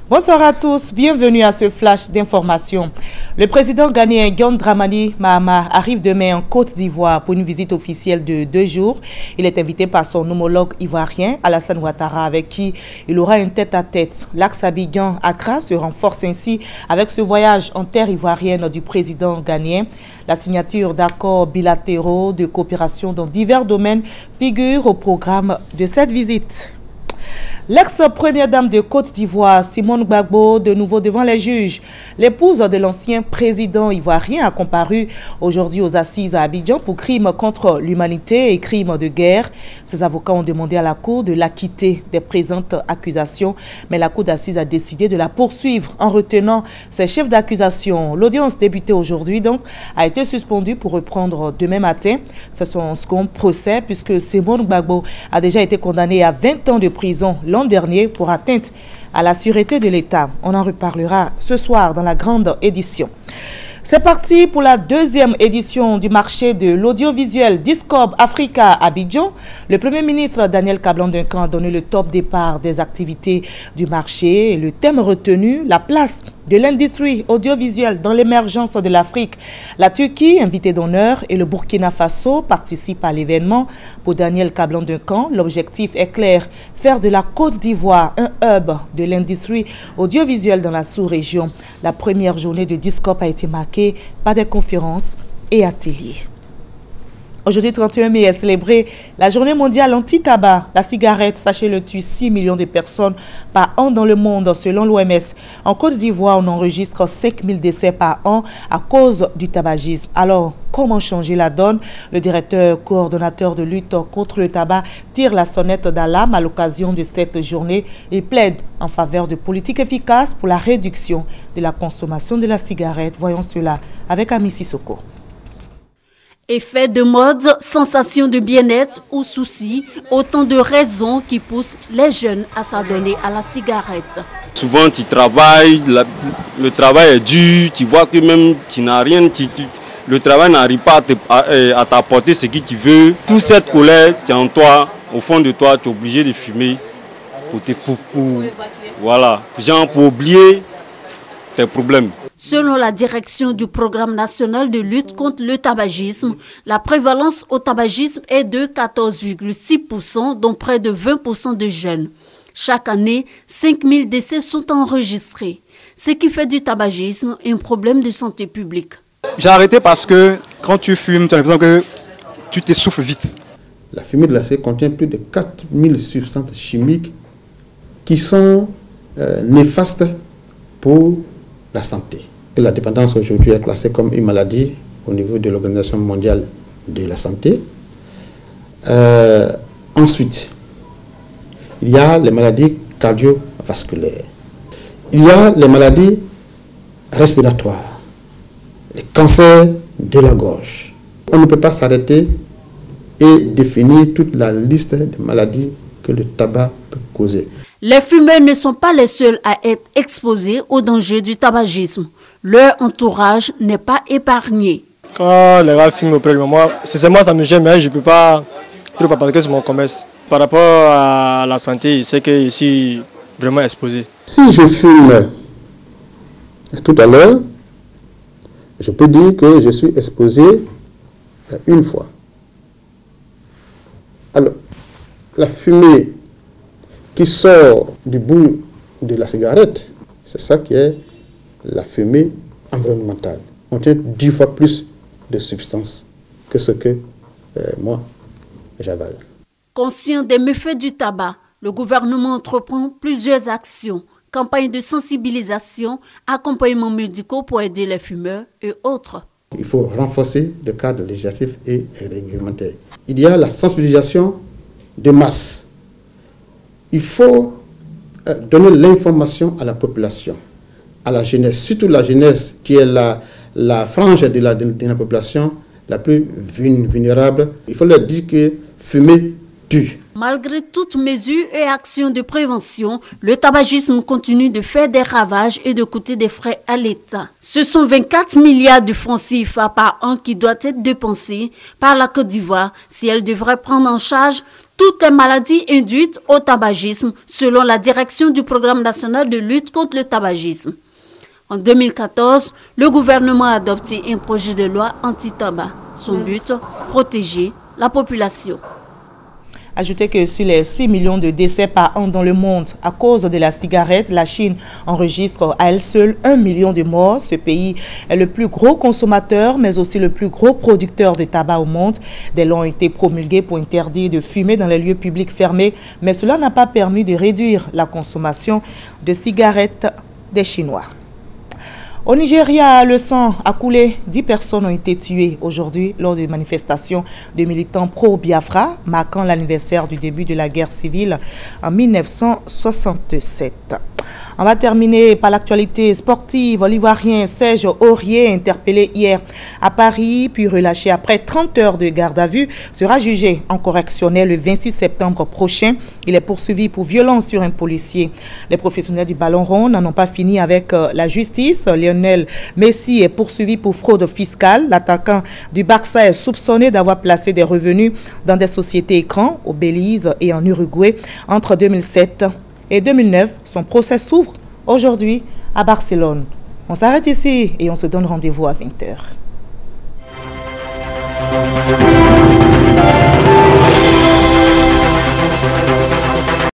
Bonsoir à tous, bienvenue à ce flash d'information. Le président ghanéen John Dramani Mahama arrive demain en Côte d'Ivoire pour une visite officielle de 2 jours. Il est invité par son homologue ivoirien Alassane Ouattara avec qui il aura un tête-à-tête. L'axe Abidjan-Accra se renforce ainsi avec ce voyage en terre ivoirienne du président ghanéen. La signature d'accords bilatéraux de coopération dans divers domaines figure au programme de cette visite. L'ex-première dame de Côte d'Ivoire, Simone Gbagbo, de nouveau devant les juges. L'épouse de l'ancien président ivoirien a comparu aujourd'hui aux assises à Abidjan pour crimes contre l'humanité et crimes de guerre. Ses avocats ont demandé à la Cour de l'acquitter des présentes accusations, mais la Cour d'assises a décidé de la poursuivre en retenant ses chefs d'accusation. L'audience débutée aujourd'hui donc a été suspendue pour reprendre demain matin. C'est son second procès puisque Simone Gbagbo a déjà été condamnée à 20 ans de prison l'an dernier pour atteinte à la sûreté de l'État. On en reparlera ce soir dans la grande édition. C'est parti pour la deuxième édition du marché de l'audiovisuel Discob Africa à Abidjan. Le Premier ministre Daniel Kablan-Duncan a donné le top départ des activités du marché. Et le thème retenu, la place de l'industrie audiovisuelle dans l'émergence de l'Afrique. La Turquie, invitée d'honneur, et le Burkina Faso participent à l'événement. Pour Daniel Kablan-Duncan, l'objectif est clair, faire de la Côte d'Ivoire un hub de l'industrie audiovisuelle dans la sous-région. La première journée de Discob a été marquée par des conférences et ateliers. Aujourd'hui, 31 mai, est célébrée la journée mondiale anti-tabac. La cigarette, sachez-le, tue 6 millions de personnes par an dans le monde, selon l'OMS. En Côte d'Ivoire, on enregistre 5 000 décès par an à cause du tabagisme. Alors, comment changer la donne? Le directeur coordonnateur de lutte contre le tabac tire la sonnette d'alarme à l'occasion de cette journée. Il plaide en faveur de politiques efficaces pour la réduction de la consommation de la cigarette. Voyons cela avec Ami Sissoko. Effet de mode, sensation de bien-être ou soucis, autant de raisons qui poussent les jeunes à s'adonner à la cigarette. Souvent tu travailles, le travail est dur, tu vois que même tu n'as rien, le travail n'arrive pas à t'apporter ce que tu veux. Toute cette colère, tu es en toi, au fond de toi, tu es obligé de fumer pour oublier tes problèmes. Selon la direction du programme national de lutte contre le tabagisme, la prévalence au tabagisme est de 14,6%, dont près de 20% de jeunes. Chaque année, 5 000 décès sont enregistrés, ce qui fait du tabagisme un problème de santé publique. J'ai arrêté parce que quand tu fumes, tu as l'impression que tu t'essouffles vite. La fumée de la cigarette contient plus de 4000 substances chimiques qui sont néfastes pour la santé. Et la dépendance aujourd'hui est classée comme une maladie au niveau de l'Organisation mondiale de la santé. Ensuite, il y a les maladies cardiovasculaires. Il y a les maladies respiratoires, les cancers de la gorge. On ne peut pas s'arrêter et définir toute la liste de maladies que le tabac peut causer. Les fumeurs ne sont pas les seuls à être exposés aux dangers du tabagisme. Leur entourage n'est pas épargné. Quand les gars fument auprès de moi, sincèrement ça me gêne, mais je ne peux pas trop parce que c'est mon commerce. Par rapport à la santé, c'est que je suis vraiment exposé. Si je fume tout à l'heure, je peux dire que je suis exposé une fois. Alors, la fumée qui sort du bout de la cigarette, c'est ça qui est la fumée environnementale. On contient 10 fois plus de substances que ce que moi j'avale. Conscient des méfaits du tabac, le gouvernement entreprend plusieurs actions, campagnes de sensibilisation, accompagnements médicaux pour aider les fumeurs et autres. Il faut renforcer le cadre législatif et réglementaire. Il y a la sensibilisation de masse. Il faut donner l'information à la population, à la jeunesse, surtout la jeunesse qui est la frange de la population la plus vulnérable. Il faut leur dire que fumer tue. Malgré toutes mesures et actions de prévention, le tabagisme continue de faire des ravages et de coûter des frais à l'État. Ce sont 24 milliards de francs CFA par an qui doivent être dépensés par la Côte d'Ivoire si elle devrait prendre en charge toutes les maladies induites au tabagisme, selon la direction du Programme national de lutte contre le tabagisme. En 2014, le gouvernement a adopté un projet de loi anti-tabac. Son but, protéger la population. Ajoutez que sur les 6 millions de décès par an dans le monde à cause de la cigarette, la Chine enregistre à elle seule 1 million de morts. Ce pays est le plus gros consommateur, mais aussi le plus gros producteur de tabac au monde. Des lois ont été promulguées pour interdire de fumer dans les lieux publics fermés, mais cela n'a pas permis de réduire la consommation de cigarettes des Chinois. Au Nigeria, le sang a coulé. 10 personnes ont été tuées aujourd'hui lors de manifestations de militants pro-Biafra, marquant l'anniversaire du début de la guerre civile en 1967. On va terminer par l'actualité sportive. L'Ivoirien Serge Aurier, interpellé hier à Paris, puis relâché après 30 heures de garde à vue, sera jugé en correctionnel le 26 septembre prochain. Il est poursuivi pour violence sur un policier. Les professionnels du ballon rond n'en ont pas fini avec la justice. Lionel Messi est poursuivi pour fraude fiscale. L'attaquant du Barça est soupçonné d'avoir placé des revenus dans des sociétés écrans au Belize et en Uruguay entre 2007 et 2009. Son procès s'ouvre aujourd'hui à Barcelone. On s'arrête ici et on se donne rendez-vous à 20h.